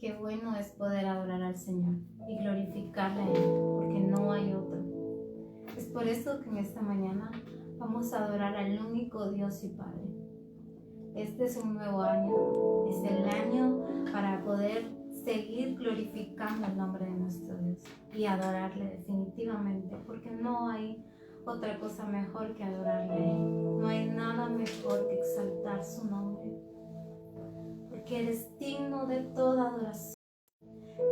Qué bueno es poder adorar al Señor y glorificarle a Él, porque no hay otro. Es por eso que en esta mañana vamos a adorar al único Dios y Padre. Este es un nuevo año, es el año para poder seguir glorificando el nombre de nuestro Dios y adorarle definitivamente, porque no hay otra cosa mejor que adorarle a Él. No hay nada mejor que exaltar su nombre, porque eres digno de toda adoración,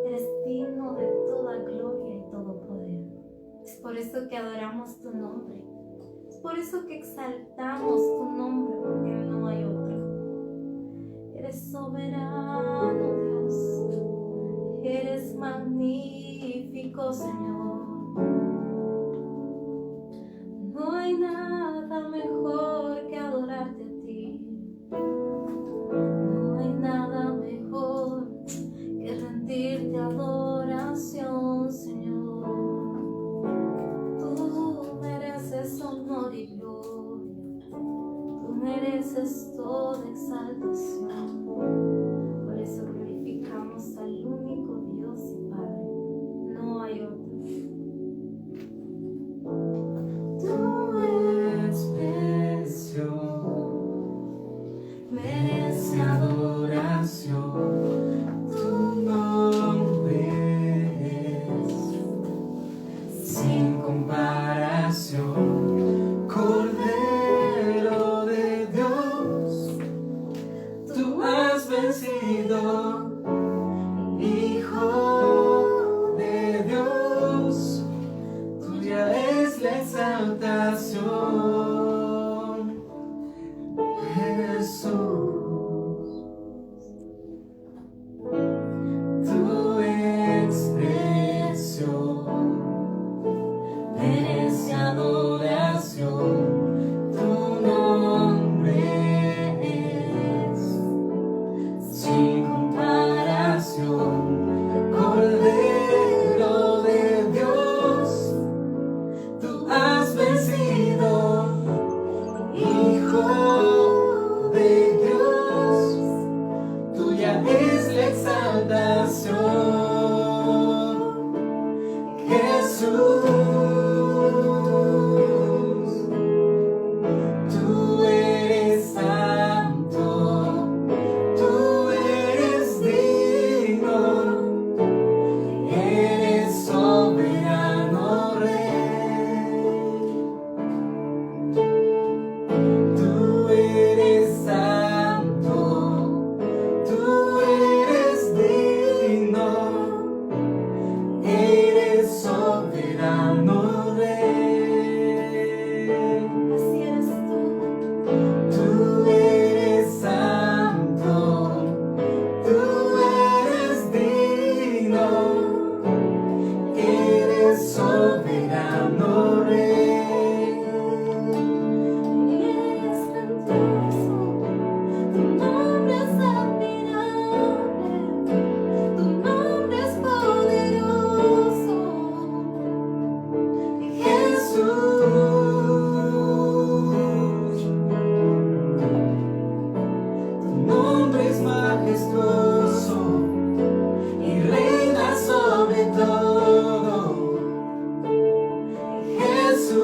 eres digno de toda gloria y todo poder. Es por eso que adoramos tu nombre, es por eso que exaltamos tu nombre, porque no hay otro. Eres soberano, Dios, eres magnífico, Señor. No hay nada mejor que adorarte a ti. No hay nada mejor que rendirte adoración, Señor. Tú mereces honor y gloria. Tú mereces toda exaltación. Por eso glorificamos al único Dios y Padre. No hay otro. Tu expresión merece adoración. Tu nombre es sin comparación. Cordero de Dios, tú has vencido. Hijo de Dios, tuya es la exaltación, Jesús. Tu expresión merece adoración. Tu nombre es sin comparación. Cordero de Dios, tú has vencido. Hijo de Dios, tuya es la exaltación, Jesús. Tú eres santo, tú eres digno, eres soberano Rey. Tú eres santo, tú eres digno, eres soberano Rey. Así eres tú. Tú eres santo, tú eres digno, eres soberano Rey. Eres grandioso, tu nombre es admirable, tu nombre es poderoso. Jesús, tu nombre es majestuoso y reina sobre todo. Jesús,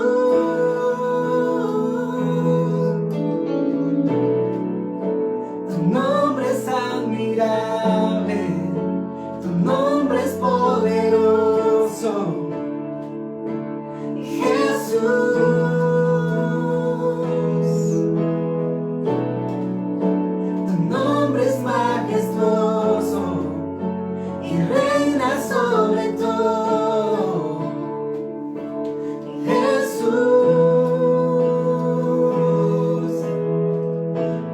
tu nombre es admirable, tu nombre es poderoso. Jesús, tu nombre es majestuoso y reina sobre todo. Jesús,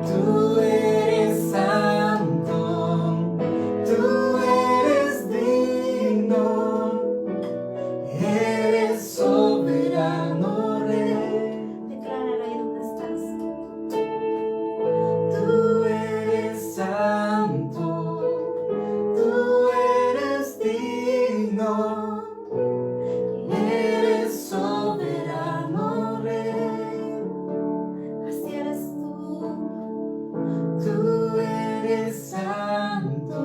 tú eres santo, tú eres digno, eres soberano Rey. Decláralo ahí donde estás. Tú eres santo, tú eres digno, eres soberano Rey. Así eres tú. Tú eres santo,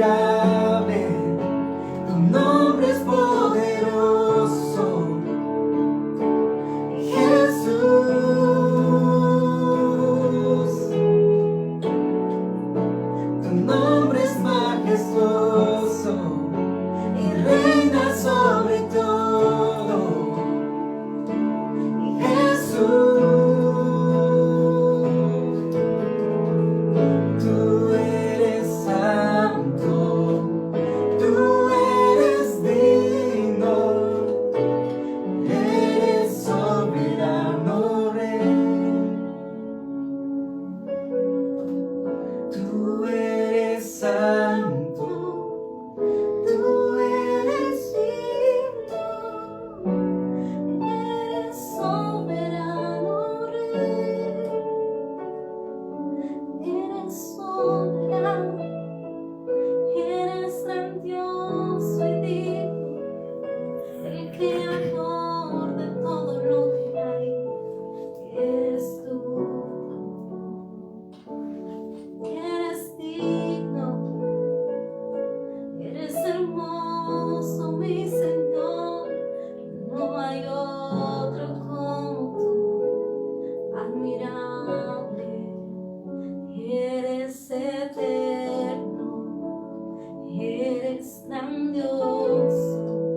admirable, tu nombre es poderoso, Jesús. Tu nombre es majestuoso y reina sobre todo, Jesús. Tú eres santo, tú eres digno, eres soberano Rey. Tú eres santo, tú eres digno, Eres soberano Rey, eres soberano, eres grandioso y digno, el creador de todo lo que hay, eres tú. Eres digno, eres hermoso, mi Señor, no hay otro como tú, admirable, eres eterno, eres grandioso,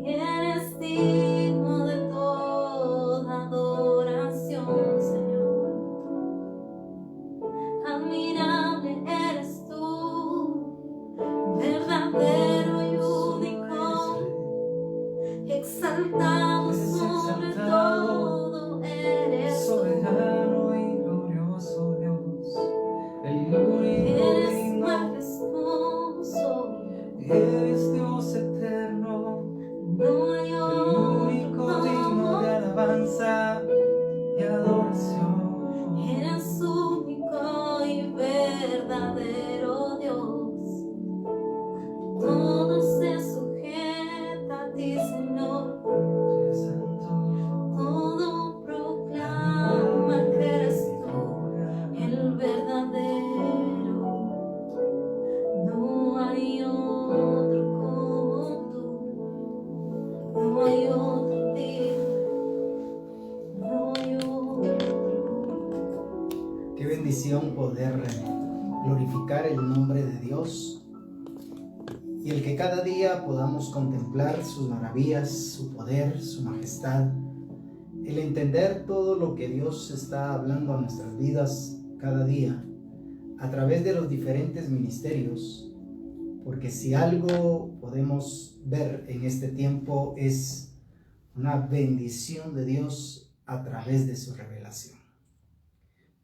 eres digno de toda adoración, Señor. Admirable eres tú, verdadero y único, exaltado sobre todo eres tú. soberano y glorioso Dios, el único Eres digno, majestuoso, eres Dios eterno, no hay el otro único digno como de alabanza y adoración. eres único y verdadero Dios. Todo se sujeta a ti, Señor. Eres santo, Todo proclama que eres tú el verdadero. No hay otro como tú. No hay otro digno. No hay otro. Qué bendición poder glorificar el nombre de Dios y el que cada día podamos contemplar sus maravillas, su poder, su majestad, el entender todo lo que Dios está hablando a nuestras vidas cada día a través de los diferentes ministerios, porque si algo podemos ver en este tiempo es una bendición de Dios a través de su revelación.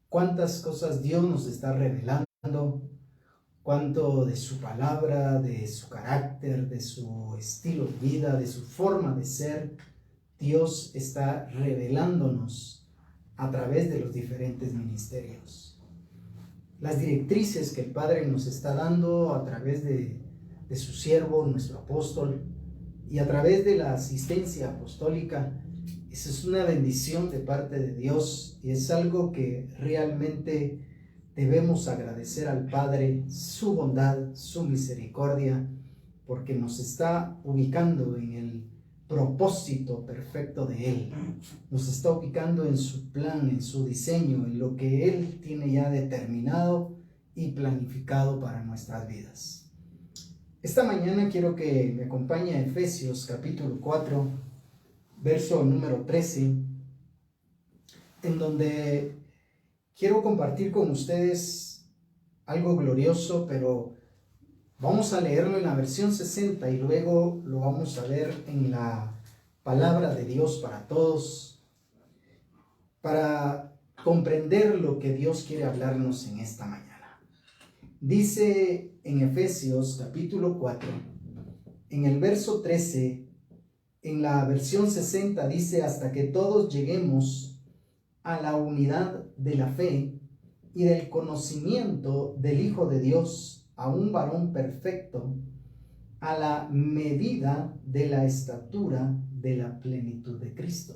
Cuántas cosas Dios nos está revelando, cuánto de su palabra, de su carácter, de su estilo de vida, de su forma de ser, Dios está revelándonos a través de los diferentes ministerios. Las directrices que el Padre nos está dando a través de su siervo, nuestro apóstol, y a través de la asistencia apostólica, eso es una bendición de parte de Dios y es algo que realmente debemos agradecer al Padre, su bondad, su misericordia, porque nos está ubicando en el propósito perfecto de Él. Nos está ubicando en su plan, en su diseño, en lo que Él tiene ya determinado y planificado para nuestras vidas. Esta mañana quiero que me acompañe a Efesios capítulo 4, verso número 13, en donde quiero compartir con ustedes algo glorioso, pero vamos a leerlo en la versión 60 y luego lo vamos a ver en la palabra de Dios para todos, para comprender lo que Dios quiere hablarnos en esta mañana. Dice en Efesios capítulo 4, en el verso 13, en la versión 60 dice: hasta que todos lleguemos a la unidad de la fe y del conocimiento del Hijo de Dios, a un varón perfecto, a la medida de la estatura de la plenitud de Cristo.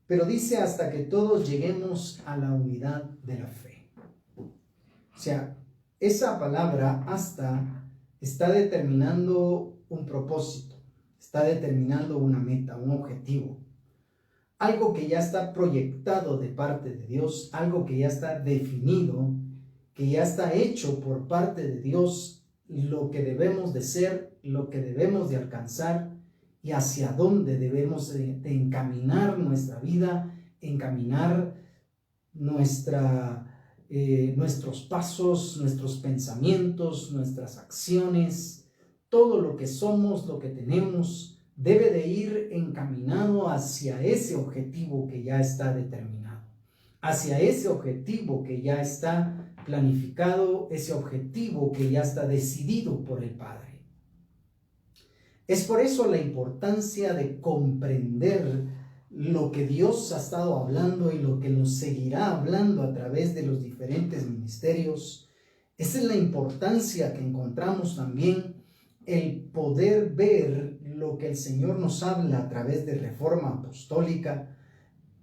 Pero dice hasta que todos lleguemos a la unidad de la fe. O sea, esa palabra hasta está determinando un propósito, está determinando una meta, un objetivo. Algo que ya está proyectado de parte de Dios, algo que ya está definido, que ya está hecho por parte de Dios, lo que debemos de ser, lo que debemos de alcanzar y hacia dónde debemos de encaminar nuestra vida, encaminar nuestros pasos, nuestros pensamientos, nuestras acciones, todo lo que somos, lo que tenemos, debe de ir encaminado hacia ese objetivo que ya está determinado, hacia ese objetivo que ya está planificado, ese objetivo que ya está decidido por el Padre. Es por eso la importancia de comprender lo que Dios ha estado hablando y lo que nos seguirá hablando a través de los diferentes ministerios. Esa es la importancia que encontramos también, el poder ver lo que el Señor nos habla a través de Reforma Apostólica,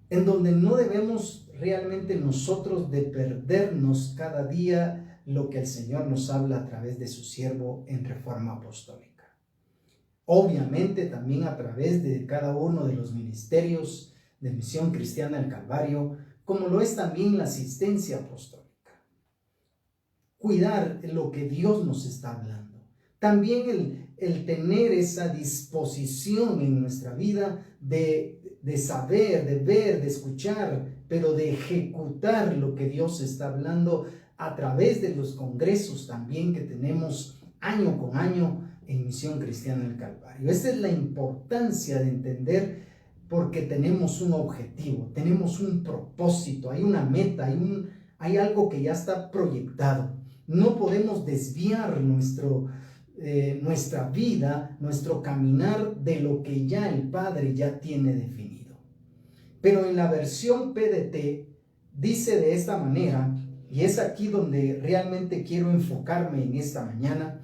en donde no debemos realmente nosotros de perdernos cada día lo que el Señor nos habla a través de su siervo en Reforma Apostólica. Obviamente también a través de cada uno de los ministerios de Misión Cristiana del Calvario, como lo es también la asistencia apostólica. Cuidar lo que Dios nos está hablando. También el tener esa disposición en nuestra vida de saber, de ver, de escuchar, pero de ejecutar lo que Dios está hablando a través de los congresos también que tenemos año con año en Misión Cristiana del Calvario. Esta es la importancia de entender, porque tenemos un objetivo, tenemos un propósito, hay una meta, hay algo que ya está proyectado. No podemos desviar nuestra vida, nuestro caminar de lo que ya el Padre ya tiene definido. Pero en la versión PDT dice de esta manera, y es aquí donde realmente quiero enfocarme en esta mañana.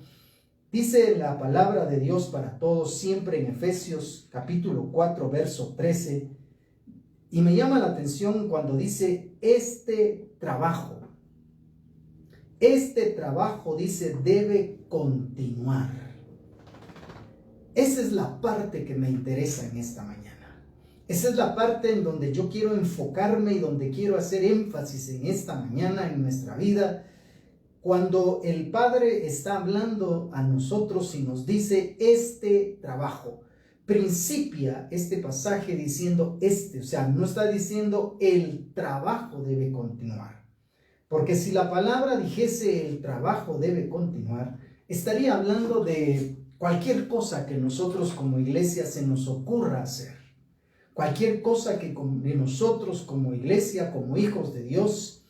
Dice la palabra de Dios para todos siempre en Efesios capítulo 4 verso 13, y me llama la atención cuando dice este trabajo dice debe continuar. Esa es la parte que me interesa en esta mañana. Esa es la parte en donde yo quiero enfocarme y donde quiero hacer énfasis en esta mañana en nuestra vida. Cuando el Padre está hablando a nosotros y nos dice este trabajo, principia este pasaje diciendo o sea, no está diciendo el trabajo debe continuar. Porque si la palabra dijese el trabajo debe continuar, estaría hablando de cualquier cosa que nosotros como iglesia se nos ocurra hacer. Cualquier cosa que de nosotros como iglesia, como hijos de Dios,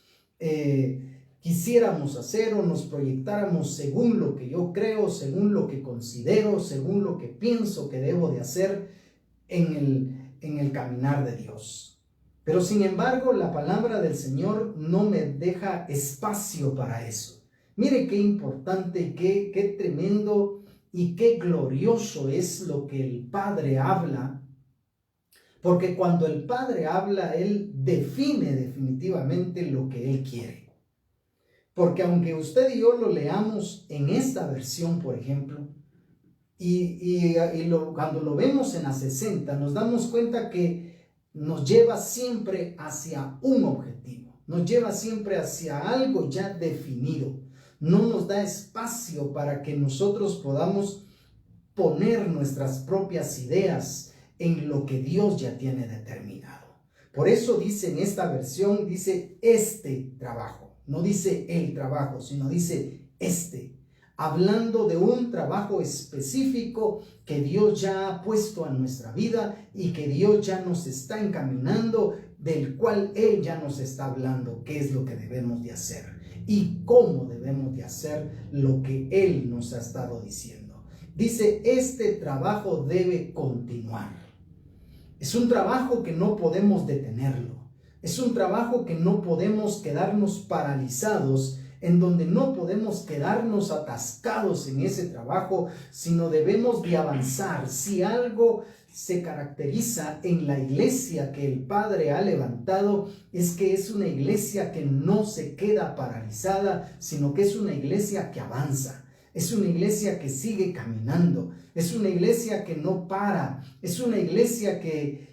quisiéramos hacer o nos proyectáramos según lo que yo creo, según lo que considero, según lo que pienso que debo de hacer en el caminar de Dios. Pero sin embargo, la palabra del Señor no me deja espacio para eso. Mire qué importante, qué tremendo y qué glorioso es lo que el Padre habla. Porque cuando el Padre habla, Él define definitivamente lo que Él quiere. Porque aunque usted y yo lo leamos en esta versión, por ejemplo, cuando lo vemos en la 60, nos damos cuenta que nos lleva siempre hacia un objetivo, nos lleva siempre hacia algo ya definido. No nos da espacio para que nosotros podamos poner nuestras propias ideas en lo que Dios ya tiene determinado. Por eso dice en esta versión, dice este trabajo. No dice el trabajo, sino dice hablando de un trabajo específico que Dios ya ha puesto a nuestra vida y que Dios ya nos está encaminando, del cual Él ya nos está hablando qué es lo que debemos de hacer y cómo debemos de hacer lo que Él nos ha estado diciendo. Dice, este trabajo debe continuar. Es un trabajo que no podemos detenerlo. Es un trabajo que no podemos quedarnos paralizados en donde no podemos quedarnos atascados en ese trabajo, sino debemos de avanzar. Si algo se caracteriza en la iglesia que el Padre ha levantado, es que es una iglesia que no se queda paralizada, sino que es una iglesia que avanza. Es una iglesia que sigue caminando, es una iglesia que no para, es una iglesia que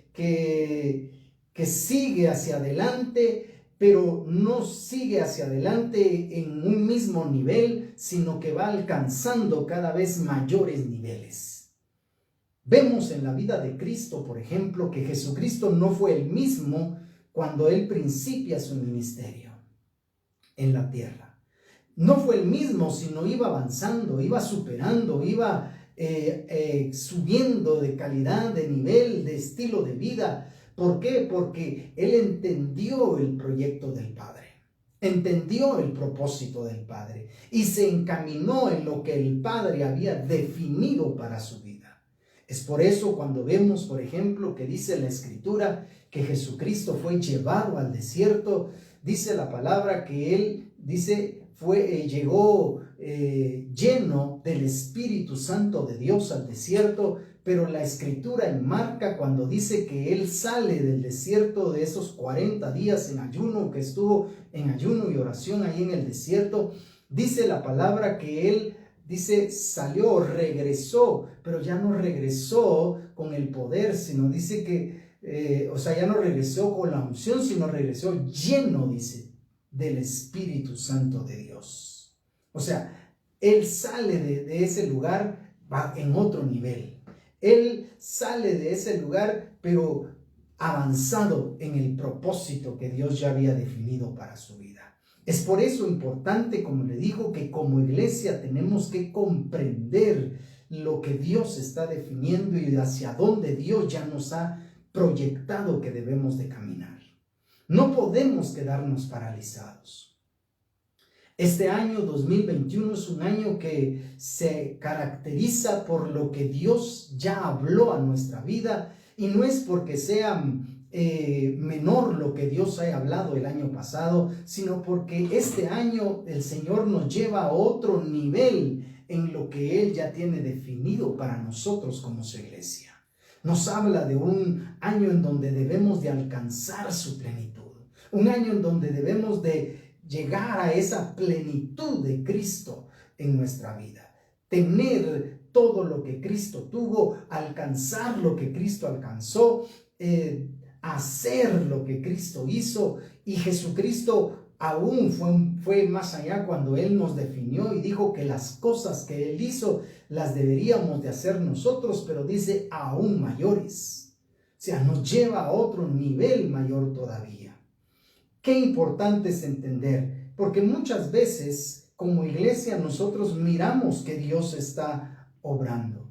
sigue hacia adelante, pero no sigue hacia adelante en un mismo nivel, sino que va alcanzando cada vez mayores niveles. Vemos en la vida de Cristo, por ejemplo, que Jesucristo no fue el mismo cuando Él principia su ministerio en la tierra. No fue el mismo, sino iba avanzando, iba superando, iba subiendo de calidad, de nivel, de estilo de vida. ¿Por qué? Porque Él entendió el proyecto del Padre, entendió el propósito del Padre y se encaminó en lo que el Padre había definido para su vida. Es por eso cuando vemos, por ejemplo, que dice la Escritura que Jesucristo fue llevado al desierto, dice la palabra que Él, llegó lleno del Espíritu Santo de Dios al desierto, pero la Escritura enmarca cuando dice que Él sale del desierto de esos 40 días en ayuno, que estuvo en ayuno y oración ahí en el desierto, dice la palabra que Él, salió, regresó, pero ya no regresó con el poder, sino dice que, ya no regresó con la unción, sino regresó lleno, dice, del Espíritu Santo de Dios. O sea, Él sale de ese lugar, va en otro nivel. Él sale de ese lugar, pero avanzado en el propósito que Dios ya había definido para su vida. Es por eso importante, como le digo, que como iglesia tenemos que comprender lo que Dios está definiendo y hacia dónde Dios ya nos ha proyectado que debemos de caminar. No podemos quedarnos paralizados. Este año 2021 es un año que se caracteriza por lo que Dios ya habló a nuestra vida, y no es porque sea menor lo que Dios haya hablado el año pasado, sino porque este año el Señor nos lleva a otro nivel en lo que Él ya tiene definido para nosotros como su iglesia. Nos habla de un año en donde debemos de alcanzar su plenitud, un año en donde debemos de llegar a esa plenitud de Cristo en nuestra vida, tener todo lo que Cristo tuvo, alcanzar lo que Cristo alcanzó, hacer lo que Cristo hizo. Y Jesucristo aún fue más allá cuando Él nos definió y dijo que las cosas que Él hizo las deberíamos de hacer nosotros, pero dice aún mayores. O sea, nos lleva a otro nivel mayor todavía. Qué importante es entender, porque muchas veces como iglesia nosotros miramos que Dios está obrando,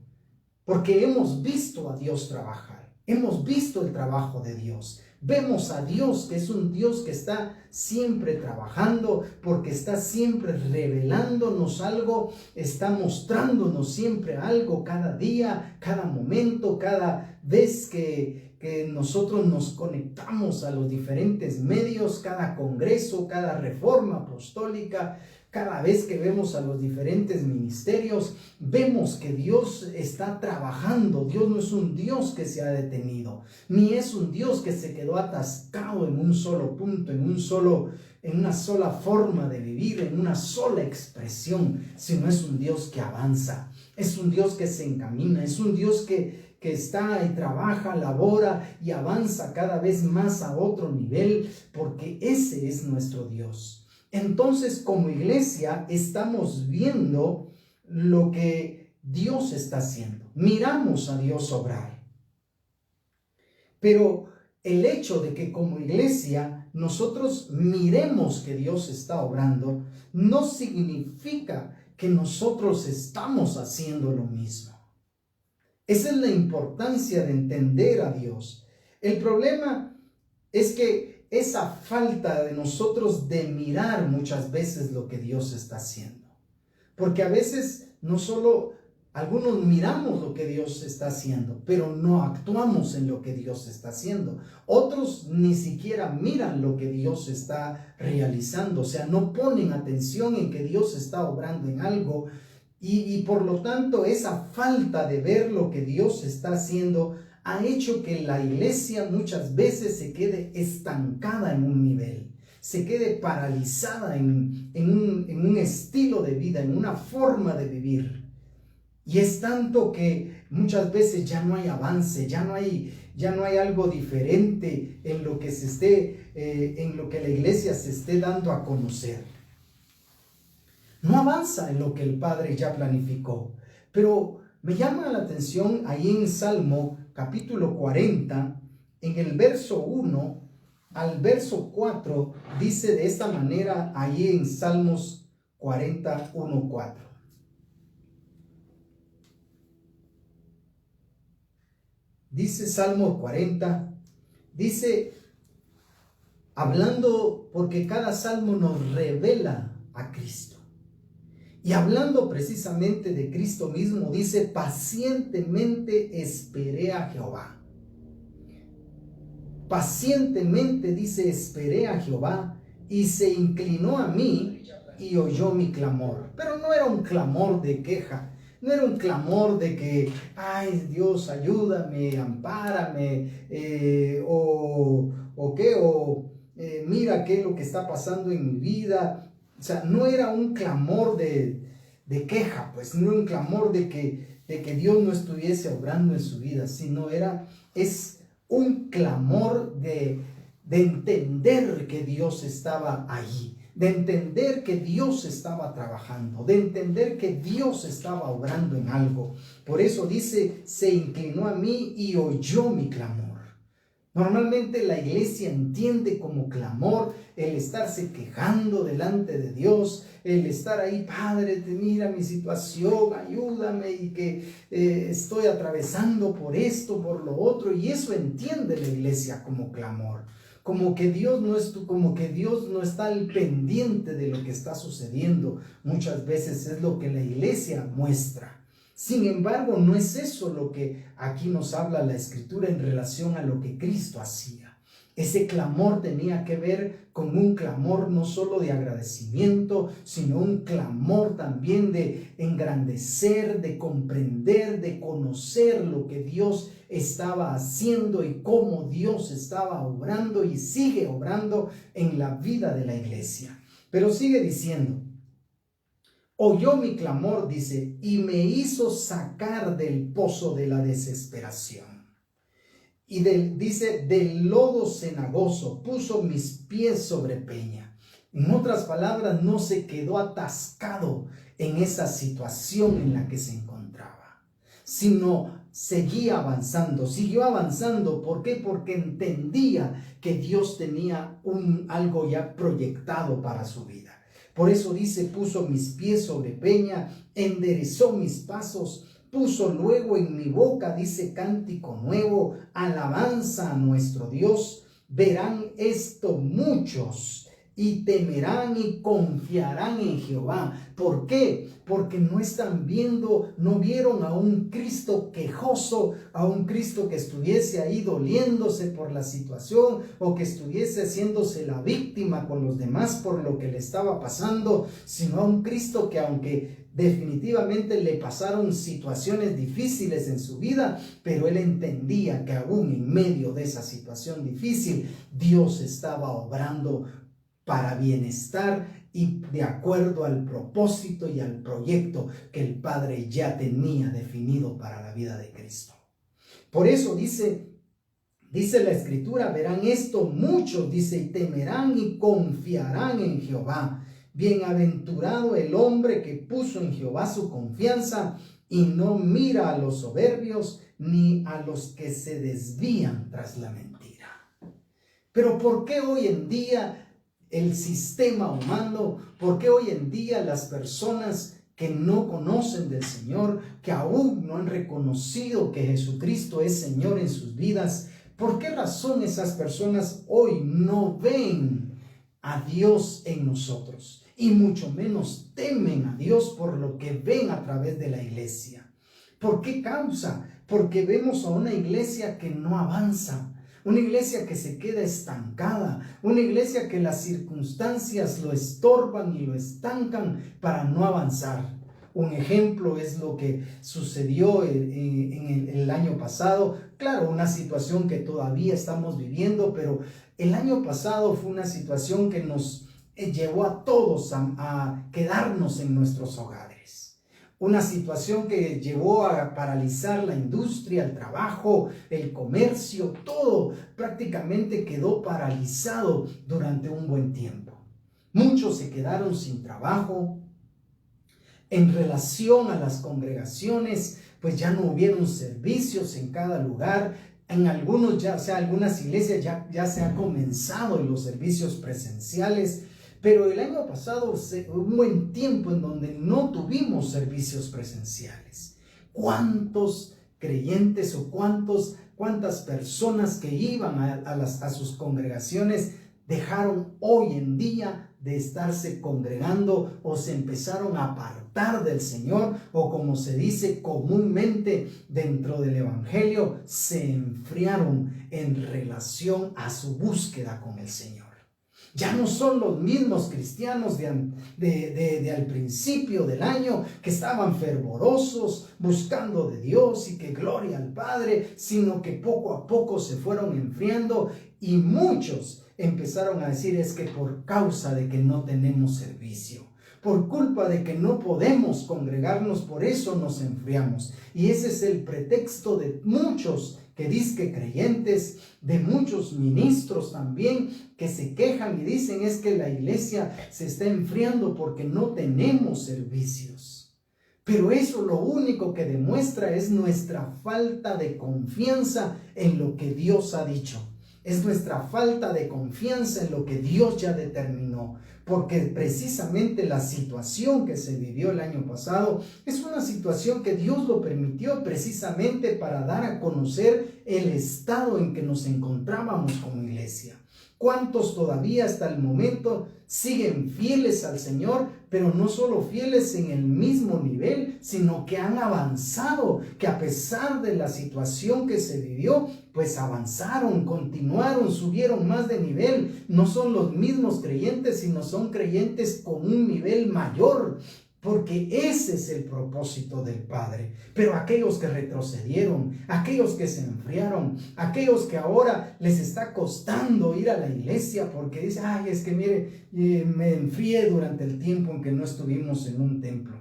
porque hemos visto a Dios trabajar, hemos visto el trabajo de Dios, vemos a Dios que es un Dios que está siempre trabajando, porque está siempre revelándonos algo, está mostrándonos siempre algo cada día, cada momento, cada vez que nosotros nos conectamos a los diferentes medios, cada congreso, cada reforma apostólica, cada vez que vemos a los diferentes ministerios, vemos que Dios está trabajando. Dios no es un Dios que se ha detenido, ni es un Dios que se quedó atascado en un solo punto, en una sola forma de vivir, en una sola expresión, sino es un Dios que avanza, es un Dios que se encamina, es un Dios que está y trabaja, labora y avanza cada vez más a otro nivel, porque ese es nuestro Dios. Entonces, como iglesia, estamos viendo lo que Dios está haciendo. Miramos a Dios obrar. Pero el hecho de que como iglesia nosotros miremos que Dios está obrando, no significa que nosotros estamos haciendo lo mismo. Esa es la importancia de entender a Dios. El problema es que esa falta de nosotros de mirar muchas veces lo que Dios está haciendo. Porque a veces no solo Algunos miramos lo que Dios está haciendo, pero no actuamos en lo que Dios está haciendo. Otros ni siquiera miran lo que Dios está realizando, o sea, no ponen atención en que Dios está obrando en algo y por lo tanto esa falta de ver lo que Dios está haciendo ha hecho que la iglesia muchas veces se quede estancada en un nivel, se quede paralizada en un estilo de vida, en una forma de vivir. Y es tanto que muchas veces ya no hay avance, ya no hay algo diferente en lo que en lo que la iglesia se esté dando a conocer. No avanza en lo que el Padre ya planificó. Pero me llama la atención ahí en Salmo capítulo 40, en el verso 1 al verso 4, dice de esta manera ahí en Salmos 40, 1, 4. Dice Salmo 40, dice, hablando, porque cada salmo nos revela a Cristo. Y hablando precisamente de Cristo mismo, dice, pacientemente esperé a Jehová. Pacientemente, dice, esperé a Jehová y se inclinó a mí y oyó mi clamor. Pero no era un clamor de queja, no era un clamor de que, ay Dios, ayúdame, ampárame, mira qué es lo que está pasando en mi vida. O sea, no era un clamor de queja, pues no era un clamor de que Dios no estuviese obrando en su vida, sino es un clamor de entender que Dios estaba allí, de entender que Dios estaba trabajando, de entender que Dios estaba obrando en algo. Por eso dice, se inclinó a mí y oyó mi clamor. Normalmente la iglesia entiende como clamor el estarse quejando delante de Dios, el estar ahí, Padre, mira mi situación, ayúdame y que estoy atravesando por esto, por lo otro, y eso entiende la iglesia como clamor, como que Dios no está al pendiente de lo que está sucediendo. Muchas veces es lo que la iglesia muestra. Sin embargo, no es eso lo que aquí nos habla la Escritura en relación a lo que Cristo hacía. Ese clamor tenía que ver con un clamor no solo de agradecimiento, sino un clamor también de engrandecer, de comprender, de conocer lo que Dios estaba haciendo y cómo Dios estaba obrando y sigue obrando en la vida de la iglesia. Pero sigue diciendo, oyó mi clamor, dice, y me hizo sacar del pozo de la desesperación. Y dice, del lodo cenagoso, puso mis pies sobre peña. En otras palabras, no se quedó atascado en esa situación en la que se encontraba, sino siguió avanzando. ¿Por qué? Porque entendía que Dios tenía algo ya proyectado para su vida. Por eso dice, puso mis pies sobre peña, enderezó mis pasos, puso luego en mi boca, dice, cántico nuevo, alabanza a nuestro Dios. Verán esto muchos y temerán y confiarán en Jehová. ¿Por qué? Porque no vieron a un Cristo quejoso, a un Cristo que estuviese ahí doliéndose por la situación o que estuviese haciéndose la víctima con los demás por lo que le estaba pasando, sino a un Cristo que, aunque definitivamente le pasaron situaciones difíciles en su vida, pero él entendía que aún en medio de esa situación difícil, Dios estaba obrando para bienestar y de acuerdo al propósito y al proyecto que el Padre ya tenía definido para la vida de Cristo. Por eso dice la Escritura, verán esto muchos, dice, y temerán y confiarán en Jehová. Bienaventurado el hombre que puso en Jehová su confianza y no mira a los soberbios ni a los que se desvían tras la mentira. Pero ¿por qué hoy en día el sistema humano, por qué hoy en día las personas que no conocen del Señor, que aún no han reconocido que Jesucristo es Señor en sus vidas, por qué razón esas personas hoy no ven a Dios en nosotros? Y mucho menos temen a Dios por lo que ven a través de la iglesia. ¿Por qué causa? Porque vemos a una iglesia que no avanza, una iglesia que se queda estancada, una iglesia que las circunstancias lo estorban y lo estancan para no avanzar. Un ejemplo es lo que sucedió en el año pasado. Claro, una situación que todavía estamos viviendo, pero el año pasado fue una situación que nos llevó a todos a quedarnos en nuestros hogares. Una situación que llevó a paralizar la industria, el trabajo, el comercio, todo prácticamente quedó paralizado durante un buen tiempo. Muchos se quedaron sin trabajo. En relación a las congregaciones, pues ya no hubieron servicios en cada lugar. En algunos algunas iglesias ya se ha comenzado en los servicios presenciales. Pero el año pasado hubo un buen tiempo en donde no tuvimos servicios presenciales. ¿Cuántos creyentes o cuántas personas que iban a sus congregaciones dejaron hoy en día de estarse congregando o se empezaron a apartar del Señor, o como se dice comúnmente dentro del Evangelio, se enfriaron en relación a su búsqueda con el Señor? Ya no son los mismos cristianos de al principio del año que estaban fervorosos buscando de Dios y que gloria al Padre, sino que poco a poco se fueron enfriando y muchos empezaron a decir: es que por causa de que no tenemos servicio, por culpa de que no podemos congregarnos, por eso nos enfriamos. Y ese es el pretexto de muchos que dizque creyentes, de muchos ministros también, que se quejan y dicen: es que la iglesia se está enfriando porque no tenemos servicios. Pero eso lo único que demuestra es nuestra falta de confianza en lo que Dios ha dicho. Es nuestra falta de confianza en lo que Dios ya determinó, porque precisamente la situación que se vivió el año pasado es una situación que Dios lo permitió precisamente para dar a conocer el estado en que nos encontrábamos como iglesia. ¿Cuántos todavía hasta el momento siguen fieles al Señor, pero no solo fieles en el mismo nivel, sino que han avanzado, que a pesar de la situación que se vivió, pues avanzaron, continuaron, subieron más de nivel? No son los mismos creyentes, sino son creyentes con un nivel mayor, porque ese es el propósito del Padre. Pero aquellos que retrocedieron, aquellos que se enfriaron, aquellos que ahora les está costando ir a la iglesia porque dicen: ay, es que mire, me enfrié durante el tiempo en que no estuvimos en un templo.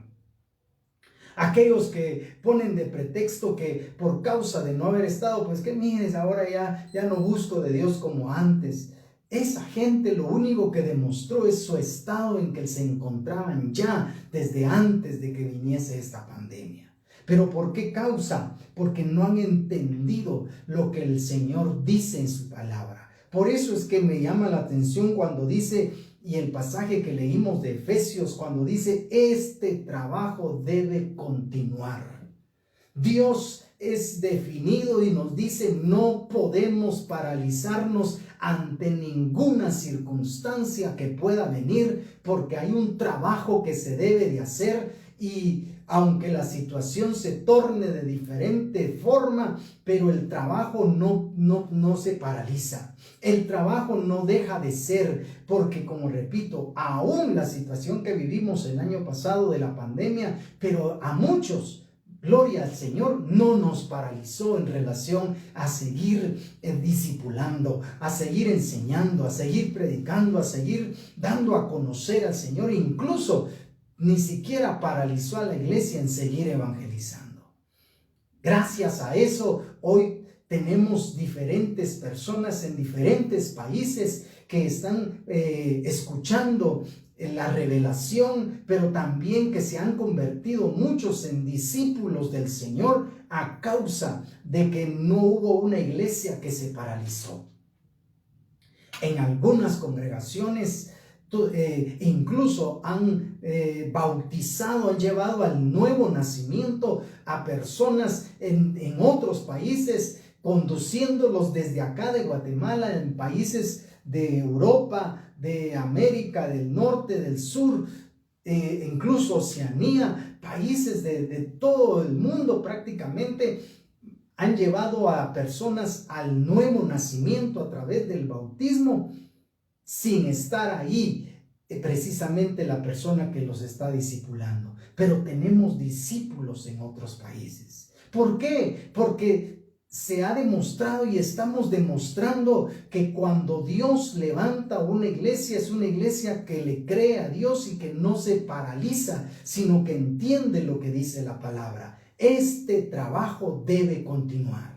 Aquellos que ponen de pretexto que por causa de no haber estado, pues que mires, ahora ya no busco de Dios como antes. Esa gente lo único que demostró es su estado en que se encontraban ya desde antes de que viniese esta pandemia. ¿Pero por qué causa? Porque no han entendido lo que el Señor dice en su palabra. Por eso es que me llama la atención cuando dice, y el pasaje que leímos de Efesios, cuando dice: este trabajo debe continuar. Dios es definido y nos dice: no podemos paralizarnos ante ninguna circunstancia que pueda venir, porque hay un trabajo que se debe de hacer. Y aunque la situación se torne de diferente forma, pero el trabajo no se paraliza. El trabajo no deja de ser, porque, como repito, aún la situación que vivimos el año pasado de la pandemia, pero a muchos, gloria al Señor, no nos paralizó en relación a seguir discipulando, a seguir enseñando, a seguir predicando, a seguir dando a conocer al Señor. Incluso ni siquiera paralizó a la iglesia en seguir evangelizando. Gracias a eso, hoy tenemos diferentes personas en diferentes países que están escuchando la revelación, pero también que se han convertido muchos en discípulos del Señor a causa de que no hubo una iglesia que se paralizó. En algunas congregaciones incluso han bautizado, han llevado al nuevo nacimiento a personas en otros países, conduciéndolos desde acá de Guatemala en países de Europa, de América del Norte, del Sur, incluso Oceanía, países de todo el mundo prácticamente, han llevado a personas al nuevo nacimiento a través del bautismo sin estar ahí precisamente la persona que los está discipulando. Pero tenemos discípulos en otros países. ¿Por qué? Porque se ha demostrado y estamos demostrando que cuando Dios levanta una iglesia, es una iglesia que le cree a Dios y que no se paraliza, sino que entiende lo que dice la palabra. Este trabajo debe continuar.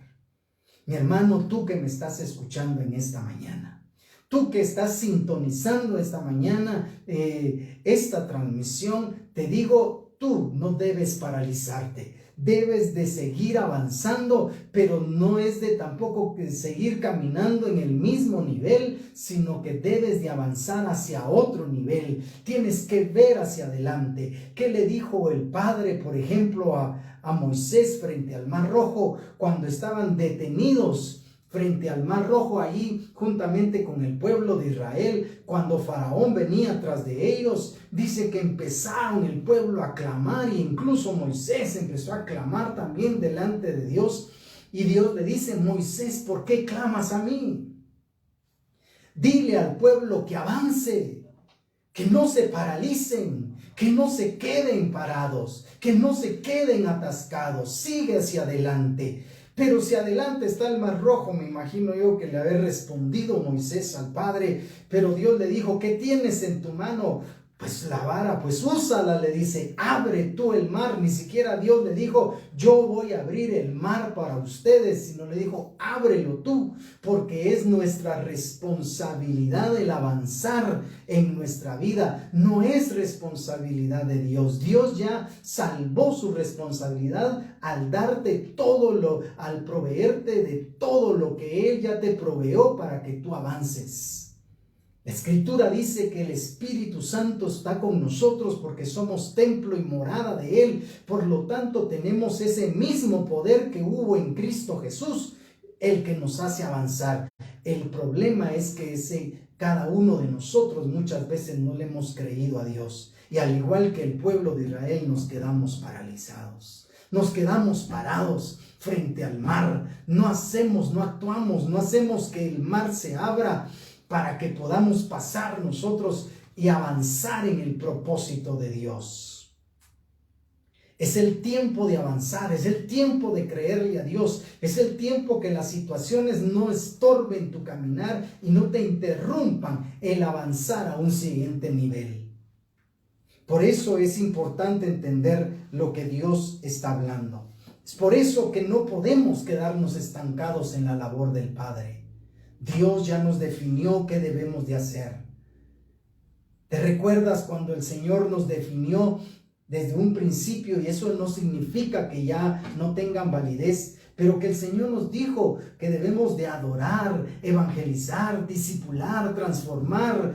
Mi hermano, tú que me estás escuchando en esta mañana, tú que estás sintonizando esta mañana esta transmisión, te digo, tú no debes paralizarte. Debes de seguir avanzando, pero no es de tampoco que seguir caminando en el mismo nivel, sino que debes de avanzar hacia otro nivel. Tienes que ver hacia adelante. ¿Qué le dijo el Padre, por ejemplo, a Moisés frente al Mar Rojo cuando estaban detenidos frente al Mar Rojo, ahí juntamente con el pueblo de Israel? Cuando Faraón venía tras de ellos, dice que empezaron el pueblo a clamar, e incluso Moisés empezó a clamar también delante de Dios, y Dios le dice: Moisés, ¿por qué clamas a mí? Dile al pueblo que avance, que no se paralicen, que no se queden parados, que no se queden atascados. Sigue hacia adelante. Pero si adelante está el Mar Rojo, me imagino yo que le había respondido Moisés al Padre, pero Dios le dijo: ¿qué tienes en tu mano? Pues la vara, pues úsala, le dice. Abre tú el mar. Ni siquiera Dios le dijo: yo voy a abrir el mar para ustedes, sino le dijo: ábrelo tú, porque es nuestra responsabilidad el avanzar en nuestra vida. No es responsabilidad de Dios. Dios ya salvó su responsabilidad al darte todo al proveerte de todo lo que Él ya te proveó para que tú avances. La Escritura dice que el Espíritu Santo está con nosotros porque somos templo y morada de Él. Por lo tanto, tenemos ese mismo poder que hubo en Cristo Jesús, el que nos hace avanzar. El problema es que cada uno de nosotros muchas veces no le hemos creído a Dios. Y al igual que el pueblo de Israel, nos quedamos paralizados. Nos quedamos parados frente al mar. No actuamos, no hacemos que el mar se abra para que podamos pasar nosotros y avanzar en el propósito de Dios. Es el tiempo de avanzar, es el tiempo de creerle a Dios, es el tiempo que las situaciones no estorben tu caminar y no te interrumpan el avanzar a un siguiente nivel. Por eso es importante entender lo que Dios está hablando. Es por eso que no podemos quedarnos estancados en la labor del Padre. Dios ya nos definió qué debemos de hacer. ¿Te recuerdas cuando el Señor nos definió desde un principio? Y eso no significa que ya no tengan validez, pero que el Señor nos dijo que debemos de adorar, evangelizar, discipular, transformar,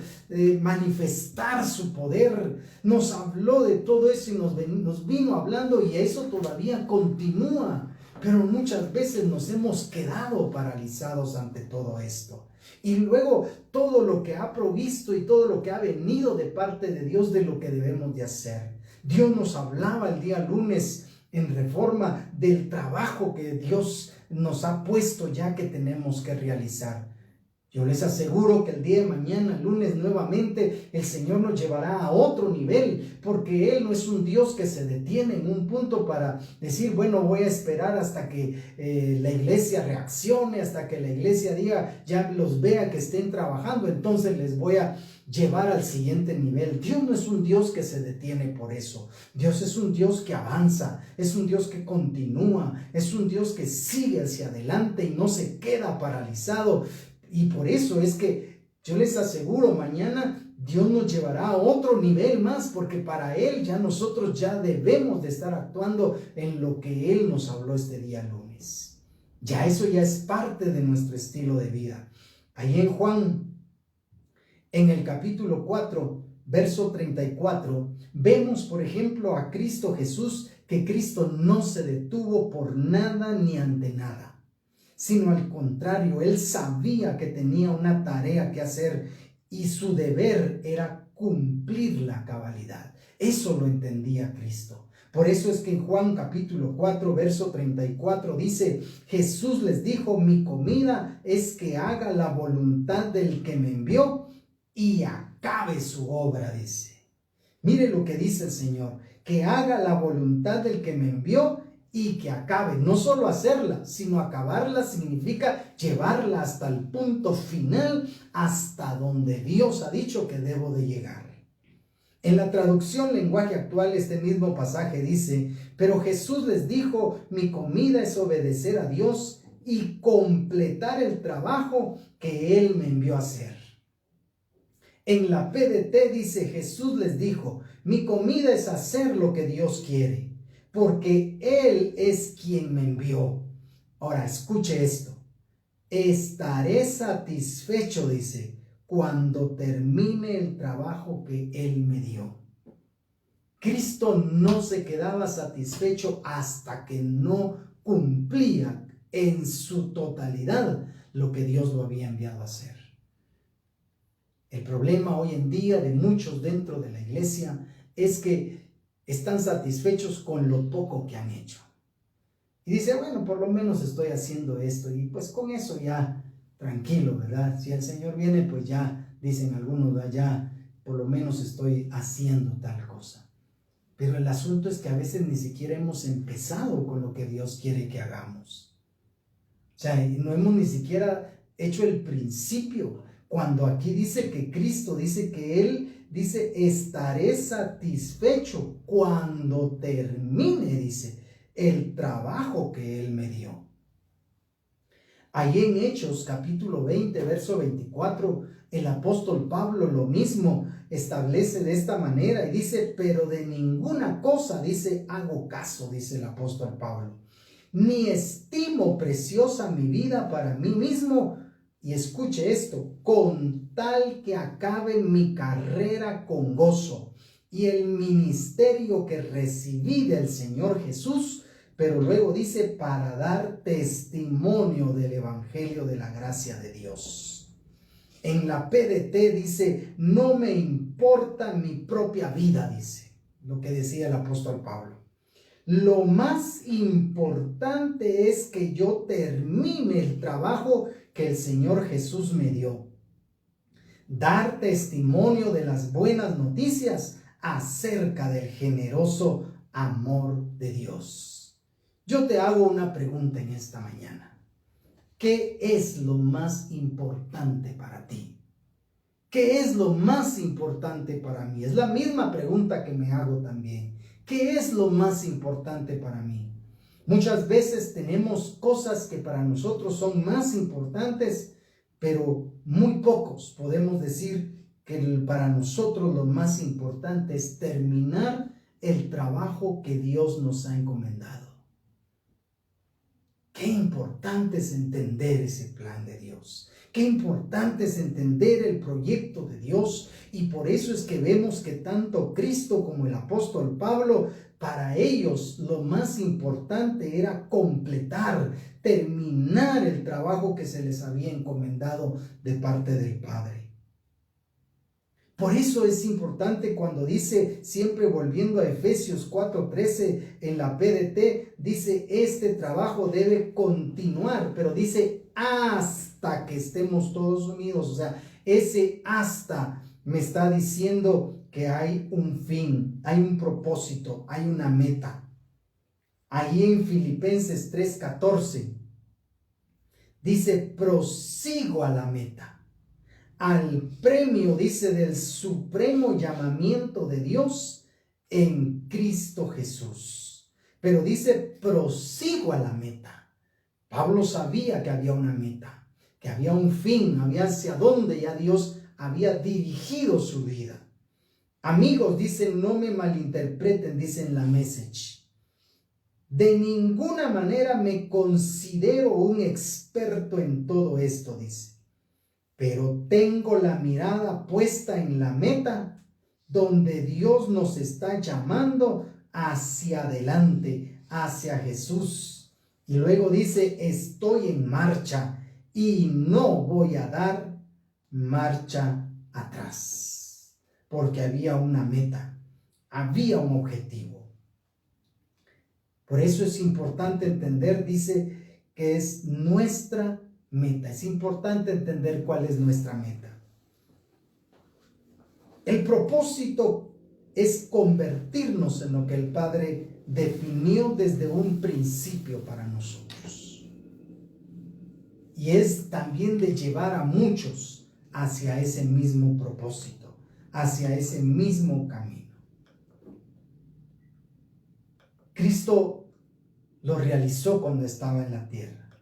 manifestar su poder. Nos habló de todo eso y nos vino hablando, y eso todavía continúa. Pero muchas veces nos hemos quedado paralizados ante todo esto. Y luego todo lo que ha provisto y todo lo que ha venido de parte de Dios de lo que debemos de hacer. Dios nos hablaba el día lunes en Reforma del trabajo que Dios nos ha puesto ya que tenemos que realizar. Yo les aseguro que el día de mañana, lunes, nuevamente el Señor nos llevará a otro nivel, porque Él no es un Dios que se detiene en un punto para decir: bueno, voy a esperar hasta que la iglesia reaccione, hasta que la iglesia diga, ya los vea que estén trabajando, entonces les voy a llevar al siguiente nivel. Dios no es un Dios que se detiene por eso. Dios es un Dios que avanza, es un Dios que continúa, es un Dios que sigue hacia adelante y no se queda paralizado. Y por eso es que yo les aseguro, mañana Dios nos llevará a otro nivel más, porque para Él ya nosotros ya debemos de estar actuando en lo que Él nos habló este día lunes. Ya eso ya es parte de nuestro estilo de vida. Ahí en Juan, en el capítulo 4, verso 34, vemos por ejemplo a Cristo Jesús, que Cristo no se detuvo por nada ni ante nada, sino al contrario, Él sabía que tenía una tarea que hacer y su deber era cumplir la cabalidad. Eso lo entendía Cristo. Por eso es que en Juan capítulo 4, verso 34 dice, Jesús les dijo, mi comida es que haga la voluntad del que me envió y acabe su obra, dice. Mire lo que dice el Señor, que haga la voluntad del que me envió y que acabe. No solo hacerla, sino acabarla significa llevarla hasta el punto final, hasta donde Dios ha dicho que debo de llegar. En la traducción lenguaje actual, este mismo pasaje dice, pero Jesús les dijo, mi comida es obedecer a Dios y completar el trabajo que Él me envió a hacer. En la PDT dice, Jesús les dijo, mi comida es hacer lo que Dios quiere, porque Él es quien me envió. Ahora, escuche esto. Estaré satisfecho, dice, cuando termine el trabajo que Él me dio. Cristo no se quedaba satisfecho hasta que no cumplía en su totalidad lo que Dios lo había enviado a hacer. El problema hoy en día de muchos dentro de la iglesia es que están satisfechos con lo poco que han hecho. Y dice, bueno, por lo menos estoy haciendo esto y pues con eso ya tranquilo, ¿verdad? Si el Señor viene, pues ya, dicen algunos, ya por lo menos estoy haciendo tal cosa. Pero el asunto es que a veces ni siquiera hemos empezado con lo que Dios quiere que hagamos. O sea, no hemos ni siquiera hecho el principio. Cuando aquí dice que Cristo dice que Él dice, estaré satisfecho cuando termine, dice, el trabajo que Él me dio. Allí en Hechos capítulo 20, verso 24, el apóstol Pablo lo mismo establece de esta manera y dice, pero de ninguna cosa, dice, hago caso, dice el apóstol Pablo, ni estimo preciosa mi vida para mí mismo. Y escuche esto, con tal que acabe mi carrera con gozo y el ministerio que recibí del Señor Jesús, pero luego dice, para dar testimonio del evangelio de la gracia de Dios. En la PDT dice, no me importa mi propia vida, dice, lo que decía el apóstol Pablo. Lo más importante es que yo termine el trabajo que el Señor Jesús me dio. Dar testimonio de las buenas noticias acerca del generoso amor de Dios. Yo te hago una pregunta en esta mañana. ¿Qué es lo más importante para ti? ¿Qué es lo más importante para mí? Es la misma pregunta que me hago también. ¿Qué es lo más importante para mí? Muchas veces tenemos cosas que para nosotros son más importantes, pero muy pocos podemos decir que para nosotros lo más importante es terminar el trabajo que Dios nos ha encomendado. Qué importante es entender ese plan de Dios. Qué importante es entender el proyecto de Dios. Y por eso es que vemos que tanto Cristo como el apóstol Pablo, para ellos lo más importante era completar, terminar el trabajo que se les había encomendado de parte del Padre. Por eso es importante cuando dice, siempre volviendo a Efesios 4:13 en la PDT, dice, este trabajo debe continuar, pero dice hasta que estemos todos unidos. O sea, ese hasta me está diciendo que hay un fin, hay un propósito, hay una meta. Allí en Filipenses 3:14 dice, prosigo a la meta, al premio, dice, del supremo llamamiento de Dios en Cristo Jesús. Pero dice, prosigo a la meta. Pablo sabía que había una meta, que había un fin, había hacia dónde ya Dios había dirigido su vida. Amigos, dicen, no me malinterpreten, dicen la Message. De ninguna manera me considero un experto en todo esto, dice. Pero tengo la mirada puesta en la meta, donde Dios nos está llamando hacia adelante, hacia Jesús. Y luego dice, estoy en marcha y no voy a dar marcha atrás. porque había una meta, había un objetivo. Por eso es importante entender, dice, que es nuestra meta. Es importante entender cuál es nuestra meta. El propósito es convertirnos en lo que el Padre definió desde un principio para nosotros. Y es también de llevar a muchos hacia ese mismo propósito, hacia ese mismo camino. Cristo lo realizó cuando estaba en la tierra.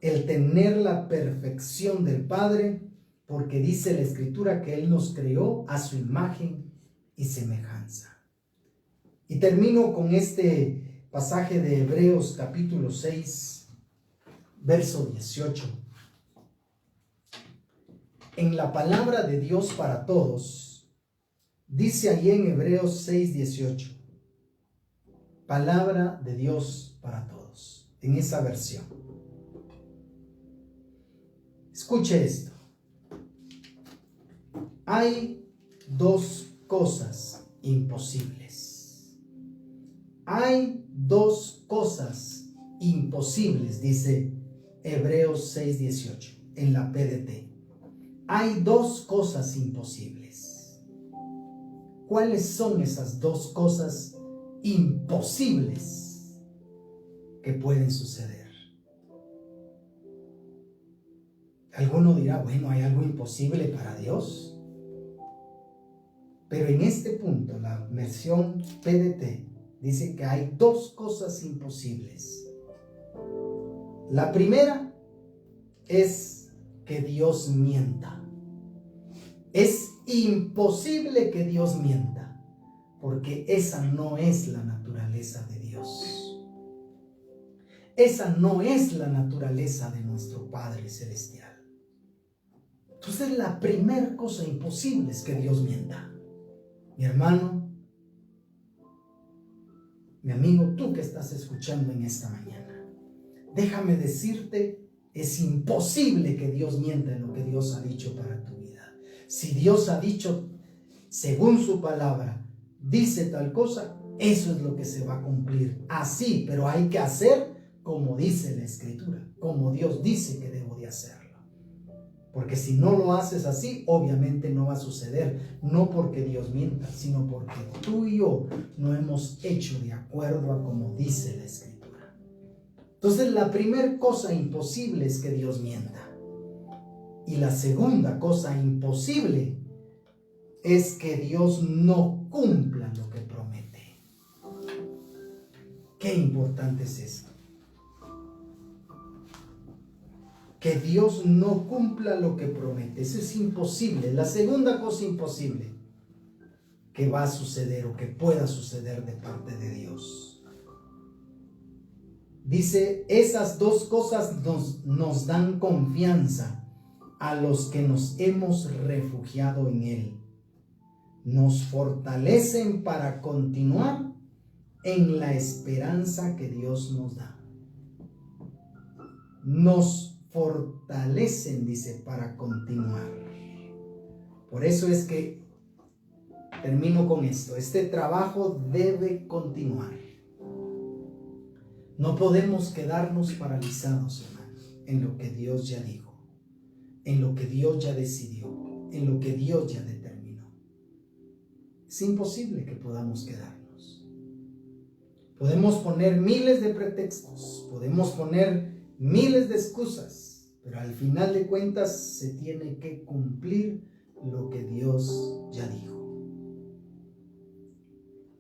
El tener la perfección del Padre, porque dice la Escritura que Él nos creó a su imagen y semejanza. Y termino con este pasaje de Hebreos capítulo 6, verso 18. En la palabra de Dios para todos, dice allí en Hebreos 6, 18. Palabra de Dios para todos, en esa versión. Escuche esto. Hay dos cosas imposibles. Hay dos cosas imposibles, dice Hebreos 6:18 en la PDT. Hay dos cosas imposibles. ¿Cuáles son esas dos cosas imposibles que pueden suceder? Alguno dirá, bueno, ¿hay algo imposible para Dios? Pero en este punto, la versión PDT dice que hay dos cosas imposibles. La primera es que Dios mienta. Es imposible que Dios mienta, porque esa no es la naturaleza de Dios. Esa no es la naturaleza de nuestro Padre Celestial. Entonces la primera cosa imposible es que Dios mienta. Mi hermano, mi amigo, tú que estás escuchando en esta mañana, déjame decirte, es imposible que Dios mienta en lo que Dios ha dicho para tu vida. Si Dios ha dicho, según su palabra, dice tal cosa, eso es lo que se va a cumplir. Así, pero hay que hacer como dice la Escritura, como Dios dice que debo de hacerlo. Porque si no lo haces así, obviamente no va a suceder. No porque Dios mienta, sino porque tú y yo no hemos hecho de acuerdo a como dice la Escritura. Entonces la primera cosa imposible es que Dios mienta. Y la segunda cosa imposible es que Dios no cumpla lo que promete. Qué importante es esto. Que Dios no cumpla lo que promete. Eso es imposible. La segunda cosa imposible que va a suceder o que pueda suceder de parte de Dios. Dice, esas dos cosas nos dan confianza a los que nos hemos refugiado en Él. Nos fortalecen para continuar en la esperanza que Dios nos da. Nos fortalecen, dice, para continuar. Por eso es que termino con esto. Este trabajo debe continuar. No podemos quedarnos paralizados, hermanos, en lo que Dios ya dijo, en lo que Dios ya decidió, en lo que Dios ya determinó. Es imposible que podamos quedarnos. Podemos poner miles de pretextos, podemos poner miles de excusas, pero al final de cuentas se tiene que cumplir lo que Dios ya dijo.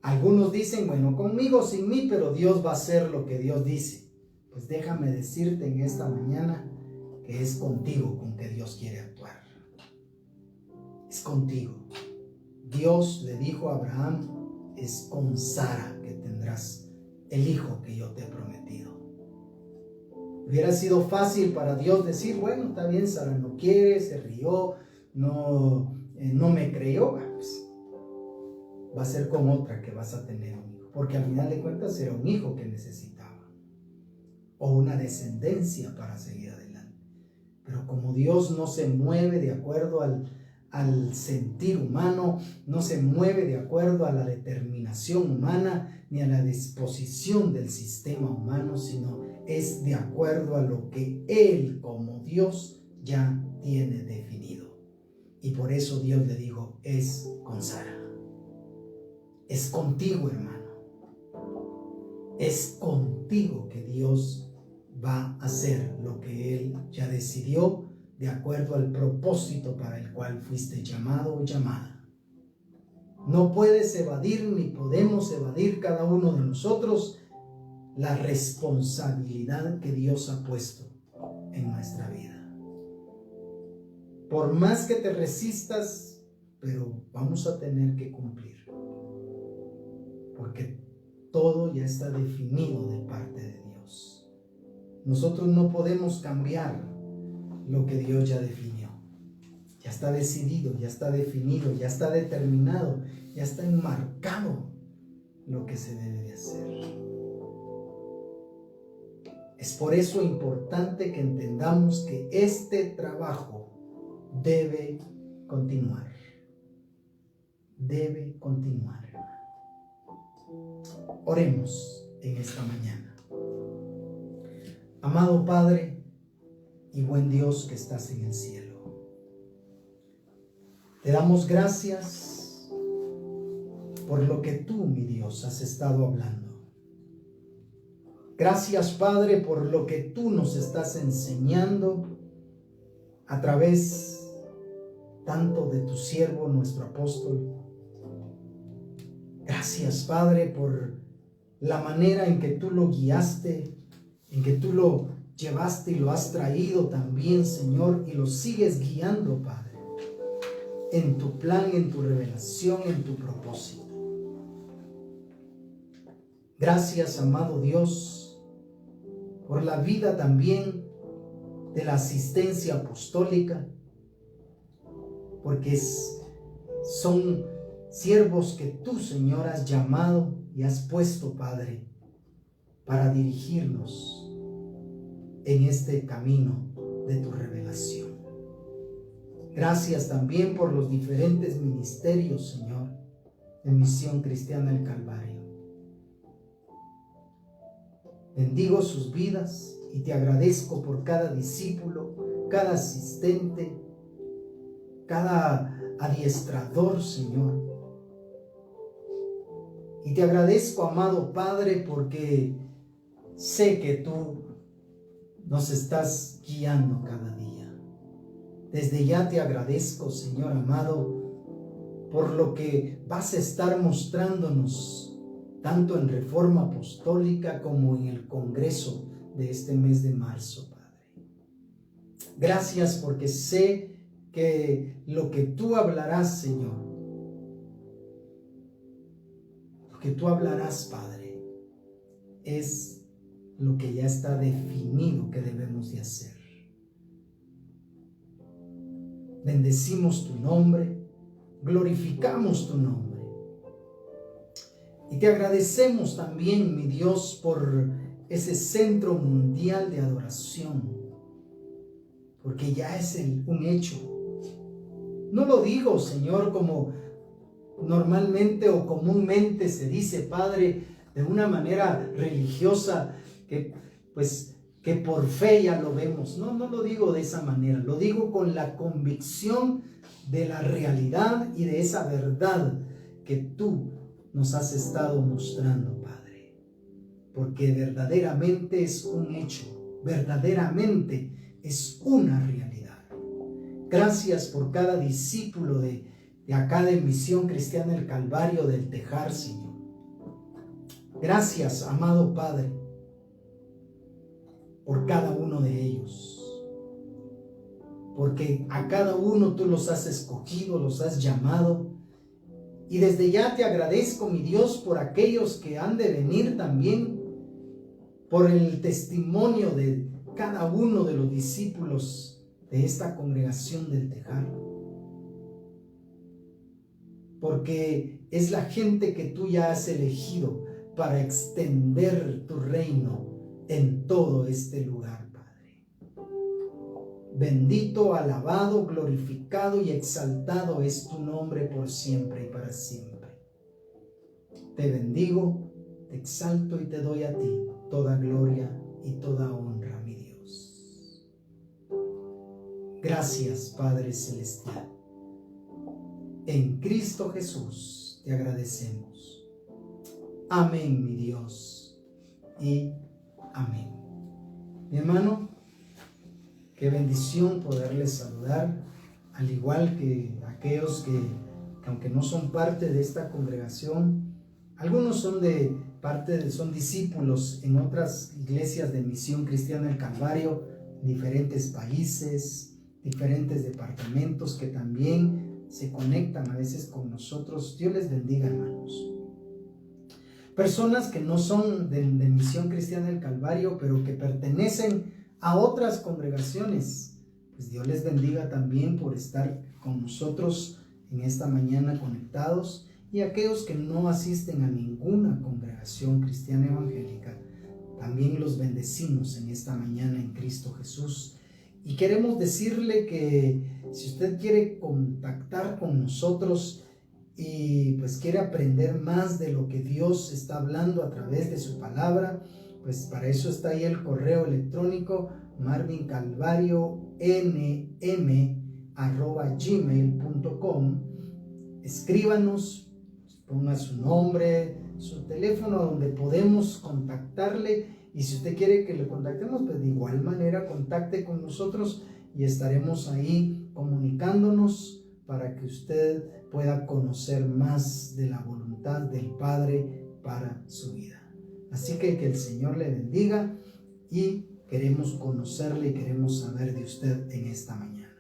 Algunos dicen, bueno, conmigo o sin mí, pero Dios va a hacer lo que Dios dice. Pues déjame decirte en esta mañana que es contigo con que Dios quiere actuar. Es contigo. Dios le dijo a Abraham, es con Sara que tendrás el hijo que yo te he prometido. Hubiera sido fácil para Dios decir, bueno, está bien, Sara no quiere, se rió, no me creyó, pues va a ser con otra que vas a tener un hijo, porque al final de cuentas era un hijo que necesitaba, o una descendencia para seguir adelante. Pero como Dios no se mueve de acuerdo al sentir humano, no se mueve de acuerdo a la determinación humana ni a la disposición del sistema humano, sino es de acuerdo a lo que Él como Dios ya tiene definido. Y por eso Dios le dijo, es con Sara. Es contigo, hermano. Es contigo que Dios va a hacer lo que Él ya decidió de acuerdo al propósito para el cual fuiste llamado o llamada. No puedes evadir ni podemos evadir cada uno de nosotros la responsabilidad que Dios ha puesto en nuestra vida. Por más que te resistas, pero vamos a tener que cumplir. Porque todo ya está definido de parte de Dios. Nosotros no podemos cambiar lo que Dios ya definió. Ya está decidido, ya está definido, ya está determinado, ya está enmarcado lo que se debe de hacer. Es por eso importante que entendamos que este trabajo debe continuar. Debe continuar. Oremos en esta mañana. Amado Padre y buen Dios que estás en el cielo, te damos gracias por lo que tú, mi Dios, has estado hablando. Gracias, Padre, por lo que tú nos estás enseñando a través tanto de tu siervo, nuestro apóstol. Gracias, Padre, por la manera en que tú lo guiaste, en que tú lo llevaste y lo has traído también, Señor, y lo sigues guiando, Padre, en tu plan, en tu revelación, en tu propósito. Gracias, amado Dios, por la vida también de la asistencia apostólica, porque son siervos que tú, Señor, has llamado y has puesto, Padre, para dirigirnos en este camino de tu revelación. Gracias también por los diferentes ministerios, Señor, de Misión Cristiana del Calvario. Bendigo sus vidas y te agradezco por cada discípulo, cada asistente, cada adiestrador, Señor. Y te agradezco, amado Padre, porque sé que tú nos estás guiando cada día. Desde ya te agradezco, Señor amado, por lo que vas a estar mostrándonos tanto en Reforma Apostólica como en el Congreso de este mes de marzo, Padre. Gracias porque sé que lo que tú hablarás, Señor, lo que tú hablarás, Padre, es lo que ya está definido que debemos de hacer. Bendecimos tu nombre, glorificamos tu nombre. Y te agradecemos también, mi Dios, por ese centro mundial de adoración, porque ya es un hecho. No lo digo, Señor, como normalmente o comúnmente se dice, Padre, de una manera religiosa, que por fe ya lo vemos. No lo digo de esa manera, lo digo con la convicción de la realidad y de esa verdad que tú nos has estado mostrando, Padre, porque verdaderamente es un hecho, verdaderamente es una realidad. Gracias por cada discípulo de acá de Misión Cristiana del Calvario del Tejar, Señor. Gracias, amado Padre, por cada uno de ellos, porque a cada uno tú los has escogido, los has llamado. Y desde ya te agradezco, mi Dios, por aquellos que han de venir también, por el testimonio de cada uno de los discípulos de esta congregación del Tejar. Porque es la gente que tú ya has elegido para extender tu reino en todo este lugar, Padre. Bendito, alabado, glorificado y exaltado es tu nombre por siempre y para siempre. Te bendigo, te exalto y te doy a ti toda gloria y toda honra, mi Dios. Gracias, Padre Celestial. En Cristo Jesús te agradecemos. Amén, mi Dios, y amén. Mi hermano, qué bendición poderles saludar, al igual que aquellos que aunque no son parte de esta congregación, algunos son discípulos en otras iglesias de Misión Cristiana del Calvario, diferentes países, diferentes departamentos que también se conectan a veces con nosotros. Dios les bendiga, hermanos. Personas que no son de Misión Cristiana del Calvario, pero que pertenecen a otras congregaciones, pues Dios les bendiga también por estar con nosotros en esta mañana conectados. Y aquellos que no asisten a ninguna congregación cristiana evangélica, también los bendecimos en esta mañana en Cristo Jesús. Y queremos decirle que si usted quiere contactar con nosotros y pues quiere aprender más de lo que Dios está hablando a través de su palabra, pues para eso está ahí el correo electrónico marvincalvarionnm@gmail.com. Escríbanos, ponga su nombre, su teléfono donde podemos contactarle, y si usted quiere que le contactemos, pues de igual manera contacte con nosotros y estaremos ahí comunicándonos para que usted pueda conocer más de la voluntad del Padre para su vida. Así que el Señor le bendiga, y queremos conocerle y queremos saber de usted en esta mañana.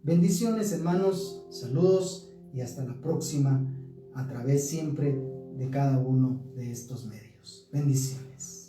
Bendiciones, hermanos, saludos y hasta la próxima, a través siempre de cada uno de estos medios. Bendiciones.